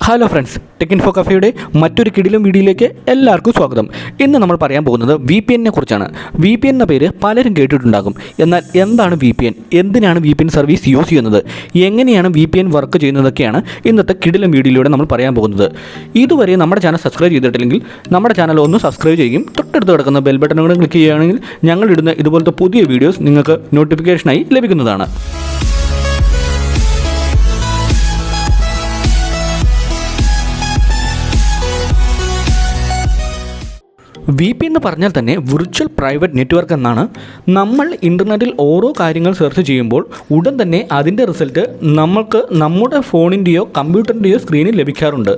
Hello friends, tech info കഫേയുടെ മറ്റൊരു കിടിലം വീഡിയോയിലേക്ക് എല്ലാവർക്കും സ്വാഗതം. ഇന്ന് നമ്മൾ പറയാൻ പോകുന്നത് VPN കുറിച്ചാണ്. VPN എന്ന പേര് പലരും കേട്ടിട്ടുണ്ടാകും. എന്നാൽ എന്താണ് VPN? എന്തിനാണ് VPN സർവീസ് യൂസ് ചെയ്യുന്നത്? എങ്ങനെയാണ് VPN വർക്ക് ചെയ്യുന്നതൊക്കെയാണ് ഇന്നത്തെ കിടിലം വീഡിയോയിലൂടെ നമ്മൾ പറയാൻ പോകുന്നത്. ഇതുവരെ നമ്മുടെ ചാനൽ സബ്സ്ക്രൈബ് ചെയ്തിട്ടില്ലെങ്കിൽ നമ്മുടെ ചാനൽ ഒന്ന് സബ്സ്ക്രൈബ് ചെയ്യുകയും തൊട്ടടുത്ത് കിടക്കുന്ന ബെൽ ബട്ടൺ കൂടെ ക്ലിക്ക് ചെയ്യുകയാണെങ്കിൽ ഞങ്ങളിടുന്ന ഇതുപോലത്തെ പുതിയ വീഡിയോസ് നിങ്ങൾക്ക് നോട്ടിഫിക്കേഷനായി ലഭിക്കുന്നതാണ്. VPN എന്ന് പറഞ്ഞാൽ തന്നെ വിർച്വൽ പ്രൈവറ്റ് നെറ്റ്വർക്ക് എന്നാണ്. നമ്മൾ ഇൻ്റർനെറ്റിൽ ഓരോ കാര്യങ്ങൾ സെർച്ച് ചെയ്യുമ്പോൾ ഉടൻ തന്നെ അതിൻ്റെ റിസൾട്ട് നമ്മൾക്ക് നമ്മുടെ ഫോണിൻ്റെയോ കമ്പ്യൂട്ടറിൻ്റെയോ സ്ക്രീനിൽ ലഭിക്കാറുണ്ട്.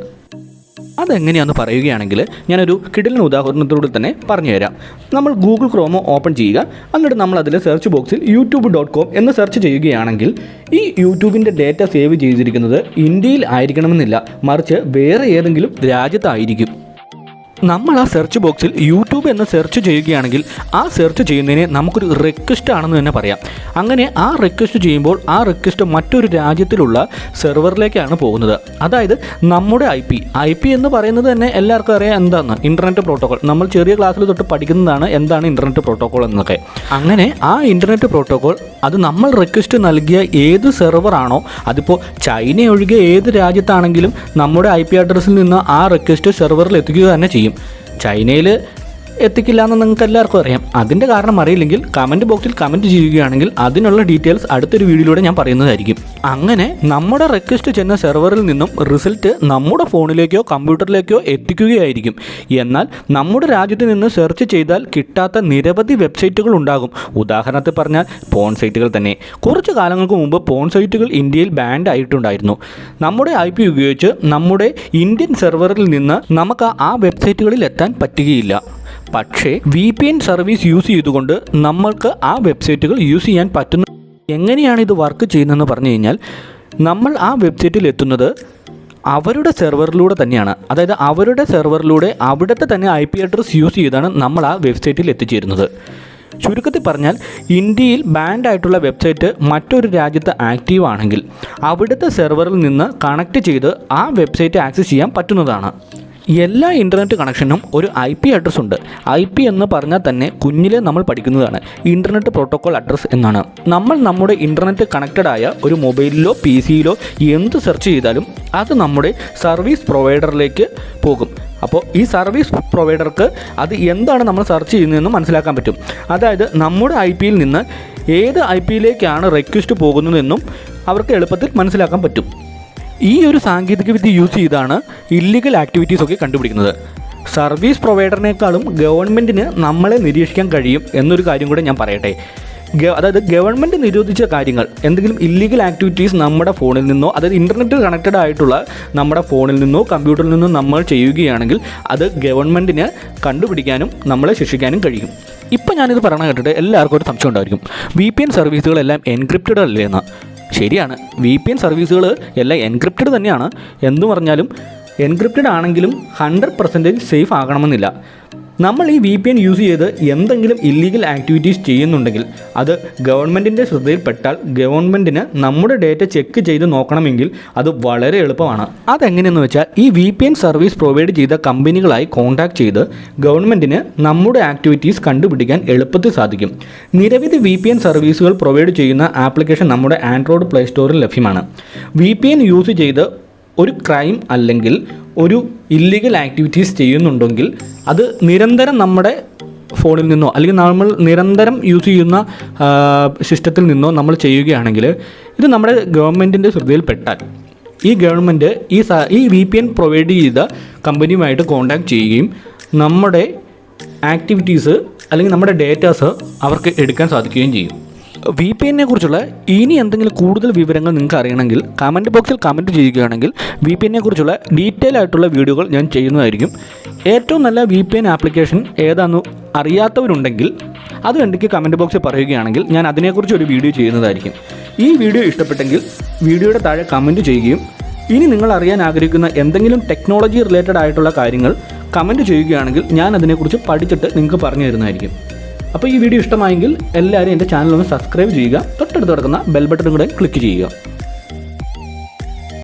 അതെങ്ങനെയാണെന്ന് പറയുകയാണെങ്കിൽ ഞാനൊരു കിടിലൻ ഉദാഹരണത്തിലൂടെ തന്നെ പറഞ്ഞുതരാം. നമ്മൾ ഗൂഗിൾ ക്രോമോ ഓപ്പൺ ചെയ്യുക. എന്നിട്ട് നമ്മൾ അതിൽ സെർച്ച് ബോക്സിൽ youtube.com എന്ന് സെർച്ച് ചെയ്യുകയാണെങ്കിൽ ഈ യൂട്യൂബിൻ്റെ ഡേറ്റ സേവ് ചെയ്തിരിക്കുന്നത് ഇന്ത്യയിൽ ആയിരിക്കണമെന്നില്ല, മറിച്ച് വേറെ ഏതെങ്കിലും രാജ്യത്തായിരിക്കും. നമ്മൾ ആ സെർച്ച് ബോക്സിൽ യൂട്യൂബ് എന്ന് സെർച്ച് ചെയ്യുകയാണെങ്കിൽ ആ സെർച്ച് ചെയ്യുന്നതിനെ നമുക്കൊരു റിക്വസ്റ്റ് ആണെന്ന് തന്നെ പറയാം. അങ്ങനെ ആ റിക്വസ്റ്റ് ചെയ്യുമ്പോൾ ആ റിക്വസ്റ്റ് മറ്റൊരു രാജ്യത്തിലുള്ള സെർവറിലേക്കാണ് പോകുന്നത്. അതായത് നമ്മുടെ ഐ പി എന്ന് പറയുന്നത് തന്നെ എല്ലാവർക്കും അറിയാം എന്താണ് ഇൻ്റർനെറ്റ് പ്രോട്ടോക്കോൾ. നമ്മൾ ചെറിയ ക്ലാസ്സിൽ തൊട്ട് പഠിക്കുന്നതാണ് എന്താണ് ഇൻ്റർനെറ്റ് പ്രോട്ടോക്കോൾ എന്നൊക്കെ. അങ്ങനെ ആ ഇൻ്റർനെറ്റ് പ്രോട്ടോക്കോൾ അത് നമ്മൾ റിക്വസ്റ്റ് നൽകിയ ഏത് സെർവറാണോ, അതിപ്പോൾ ചൈന ഒഴികെ ഏത് രാജ്യത്താണെങ്കിലും നമ്മുടെ IP അഡ്രസ്സിൽ നിന്ന് ആ റിക്വസ്റ്റ് സെർവറിൽ എത്തിക്കുക തന്നെ ചെയ്യും. ചൈനയിൽ എത്തിക്കില്ല എന്ന് നിങ്ങൾക്ക് എല്ലാവർക്കും അറിയാം. അതിൻ്റെ കാരണം അറിയില്ലെങ്കിൽ കമൻറ്റ് ബോക്സിൽ കമൻറ്റ് ചെയ്യുകയാണെങ്കിൽ അതിനുള്ള ഡീറ്റെയിൽസ് അടുത്തൊരു വീഡിയോയിലൂടെ ഞാൻ പറയുന്നതായിരിക്കും. അങ്ങനെ നമ്മുടെ റിക്വസ്റ്റ് ചെന്ന സെർവറിൽ നിന്നും റിസൾട്ട് നമ്മുടെ ഫോണിലേക്കോ കമ്പ്യൂട്ടറിലേക്കോ എത്തിക്കുകയായിരിക്കും. എന്നാൽ നമ്മുടെ രാജ്യത്ത് നിന്ന് സെർച്ച് ചെയ്താൽ കിട്ടാത്ത നിരവധി വെബ്സൈറ്റുകൾ ഉണ്ടാകും. ഉദാഹരണത്തിൽ പറഞ്ഞാൽ പോൺ സൈറ്റുകൾ തന്നെ. കുറച്ച് കാലങ്ങൾക്ക് മുമ്പ് പോൺ സൈറ്റുകൾ ഇന്ത്യയിൽ ബാൻഡ് ആയിട്ടുണ്ടായിരുന്നു. നമ്മുടെ IP ഉപയോഗിച്ച് നമ്മുടെ ഇന്ത്യൻ സെർവറിൽ നിന്ന് നമുക്ക് ആ വെബ്സൈറ്റുകളിൽ എത്താൻ പറ്റുകയില്ല. പക്ഷേ VPN സർവീസ് യൂസ് ചെയ്തുകൊണ്ട് നമ്മൾക്ക് ആ വെബ്സൈറ്റുകൾ യൂസ് ചെയ്യാൻ പറ്റുന്ന. എങ്ങനെയാണ് ഇത് വർക്ക് ചെയ്യുന്നതെന്ന് പറഞ്ഞു കഴിഞ്ഞാൽ, നമ്മൾ ആ വെബ്സൈറ്റിൽ എത്തുന്നത് അവരുടെ സെർവറിലൂടെ തന്നെയാണ്. അതായത് അവരുടെ സെർവറിലൂടെ അവിടുത്തെ തന്നെ IP അഡ്രസ് യൂസ് ചെയ്താണ് നമ്മൾ ആ വെബ്സൈറ്റിൽ എത്തിച്ചേരുന്നത്. ചുരുക്കത്തിൽ പറഞ്ഞാൽ ഇന്ത്യയിൽ ബാൻഡ് ആയിട്ടുള്ള വെബ്സൈറ്റ് മറ്റൊരു രാജ്യത്ത് ആക്റ്റീവ് ആണെങ്കിൽ അവിടുത്തെ സെർവറിൽ നിന്ന് കണക്ട് ചെയ്ത് ആ വെബ്സൈറ്റ് ആക്സസ് ചെയ്യാൻ പറ്റുന്നതാണ്. എല്ലാ ഇൻ്റർനെറ്റ് കണക്ഷനും ഒരു IP അഡ്രസ്സ് ഉണ്ട്. IP എന്ന് പറഞ്ഞാൽ തന്നെ കുഞ്ഞിലെ നമ്മൾ പഠിക്കുന്നതാണ് ഇൻ്റർനെറ്റ് പ്രോട്ടോക്കോൾ അഡ്രസ്സ് എന്നാണ്. നമ്മൾ നമ്മുടെ ഇൻ്റർനെറ്റ് കണക്റ്റഡ് ആയ ഒരു മൊബൈലിലോ PC-യിലോ എന്ത് സെർച്ച് ചെയ്താലും അത് നമ്മുടെ സർവീസ് പ്രൊവൈഡറിലേക്ക് പോകും. അപ്പോൾ ഈ സർവീസ് പ്രൊവൈഡർക്ക് അത് എന്താണ് നമ്മൾ സെർച്ച് ചെയ്യുന്നതെന്ന് മനസ്സിലാക്കാൻ പറ്റും. അതായത് നമ്മുടെ IP-യിൽ നിന്ന് ഏത് IP-യിലേക്കാണ് റിക്വസ്റ്റ് പോകുന്നതെന്നും അവർക്ക് എളുപ്പത്തിൽ മനസ്സിലാക്കാൻ പറ്റും. ഈ ഒരു സാങ്കേതികവിദ്യ യൂസ് ചെയ്താണ് ഇല്ലീഗൽ ആക്ടിവിറ്റീസൊക്കെ കണ്ടുപിടിക്കുന്നത്. സർവീസ് പ്രൊവൈഡറിനേക്കാളും ഗവൺമെൻറ്റിന് നമ്മളെ നിരീക്ഷിക്കാൻ കഴിയും എന്നൊരു കാര്യം കൂടെ ഞാൻ പറയട്ടെ. അതായത് ഗവൺമെൻറ് നിരോധിച്ച കാര്യങ്ങൾ, എന്തെങ്കിലും ഇല്ലീഗൽ ആക്ടിവിറ്റീസ് നമ്മുടെ ഫോണിൽ നിന്നോ, അതായത് ഇൻ്റർനെറ്റ് കണക്റ്റഡ് ആയിട്ടുള്ള നമ്മുടെ ഫോണിൽ നിന്നോ കമ്പ്യൂട്ടറിൽ നിന്നോ നമ്മൾ ചെയ്യുകയാണെങ്കിൽ അത് ഗവൺമെൻറ്റിന് കണ്ടുപിടിക്കാനും നമ്മളെ ശിക്ഷിക്കാനും കഴിയും. ഇപ്പം ഞാനിത് പറയണ കേട്ടിട്ട് എല്ലാവർക്കും ഒരു സംശയം ഉണ്ടായിരിക്കും, VPN സർവീസുകളെല്ലാം എൻക്രിപ്റ്റഡ് അല്ലേ എന്ന്. ശരിയാണ്, VPN സർവീസുകൾ എല്ലാം എൻക്രിപ്റ്റഡ് തന്നെയാണ്. എന്ന് പറഞ്ഞാലും എൻക്രിപ്റ്റഡ് ആണെങ്കിലും 100% സേഫ് ആകണമെന്നില്ല. നമ്മൾ ഈ VPN യൂസ് ചെയ്ത് എന്തെങ്കിലും ഇല്ലീഗൽ ആക്ടിവിറ്റീസ് ചെയ്യുന്നുണ്ടെങ്കിൽ അത് ഗവൺമെൻറ്റിൻ്റെ ശ്രദ്ധയിൽപ്പെട്ടാൽ ഗവൺമെൻറ്റിന് നമ്മുടെ ഡേറ്റ ചെക്ക് ചെയ്ത് നോക്കണമെങ്കിൽ അത് വളരെ എളുപ്പമാണ്. അതെങ്ങനെയെന്ന് വെച്ചാൽ ഈ VPN സർവീസ് പ്രൊവൈഡ് ചെയ്ത കമ്പനികളായി കോൺടാക്ട് ചെയ്ത് ഗവൺമെൻറ്റിന് നമ്മുടെ ആക്ടിവിറ്റീസ് കണ്ടുപിടിക്കാൻ എളുപ്പത്തിൽ സാധിക്കും. നിരവധി VPN സർവീസുകൾ പ്രൊവൈഡ് ചെയ്യുന്ന ആപ്ലിക്കേഷൻ നമ്മുടെ ആൻഡ്രോയിഡ് പ്ലേ സ്റ്റോറിൽ ലഭ്യമാണ്. VPN യൂസ് ചെയ്ത് ഒരു ക്രൈം അല്ലെങ്കിൽ ഒരു ഇല്ലീഗൽ ആക്ടിവിറ്റീസ് ചെയ്യുന്നുണ്ടെങ്കിൽ അത് നിരന്തരം നമ്മുടെ ഫോണിൽ നിന്നോ അല്ലെങ്കിൽ നമ്മൾ നിരന്തരം യൂസ് ചെയ്യുന്ന സിസ്റ്റത്തിൽ നിന്നോ നമ്മൾ ചെയ്യുകയാണെങ്കിൽ ഇത് നമ്മുടെ ഗവൺമെൻറ്റിൻ്റെ ശ്രദ്ധയിൽപ്പെട്ടാൽ ഈ ഗവൺമെൻറ് ഈ VPN പ്രൊവൈഡ് ചെയ്ത കമ്പനിയുമായിട്ട് കോൺടാക്ട് ചെയ്യുകയും നമ്മുടെ ആക്ടിവിറ്റീസ് അല്ലെങ്കിൽ നമ്മുടെ ഡേറ്റാസ് അവർക്ക് എടുക്കാൻ സാധിക്കുകയും ചെയ്യും. VPN കുറിച്ചുള്ള ഇനി എന്തെങ്കിലും കൂടുതൽ വിവരങ്ങൾ നിങ്ങൾക്ക് അറിയണമെങ്കിൽ കമൻറ്റ് ബോക്സിൽ കമൻറ്റ് ചെയ്യുകയാണെങ്കിൽ VPN കുറിച്ചുള്ള ഡീറ്റെയിൽ ആയിട്ടുള്ള വീഡിയോകൾ ഞാൻ ചെയ്യുന്നതായിരിക്കും. ഏറ്റവും നല്ല VPN ആപ്ലിക്കേഷൻ ഏതാണെന്ന് അറിയാത്തവരുണ്ടെങ്കിൽ അത് എനിക്ക് കമൻറ്റ് ബോക്സിൽ പറയുകയാണെങ്കിൽ ഞാൻ അതിനെക്കുറിച്ച് ഒരു വീഡിയോ ചെയ്യുന്നതായിരിക്കും. ഈ വീഡിയോ ഇഷ്ടപ്പെട്ടെങ്കിൽ വീഡിയോയുടെ താഴെ കമൻറ്റ് ചെയ്യുകയും ഇനി നിങ്ങൾ അറിയാൻ ആഗ്രഹിക്കുന്ന എന്തെങ്കിലും ടെക്നോളജി റിലേറ്റഡ് ആയിട്ടുള്ള കാര്യങ്ങൾ കമൻറ്റ് ചെയ്യുകയാണെങ്കിൽ ഞാൻ അതിനെക്കുറിച്ച് പഠിച്ചിട്ട് നിങ്ങൾക്ക് പറഞ്ഞു തരുന്നതായിരിക്കും. അപ്പോൾ ഈ വീഡിയോ ഇഷ്ടമായെങ്കിൽ എല്ലാവരും എൻ്റെ ചാനൽ ഒന്ന് സബ്സ്ക്രൈബ് ചെയ്യുക, തൊട്ടടുത്ത് കിടക്കുന്ന ബെൽ ബട്ടണും കൂടെ ക്ലിക്ക് ചെയ്യുക.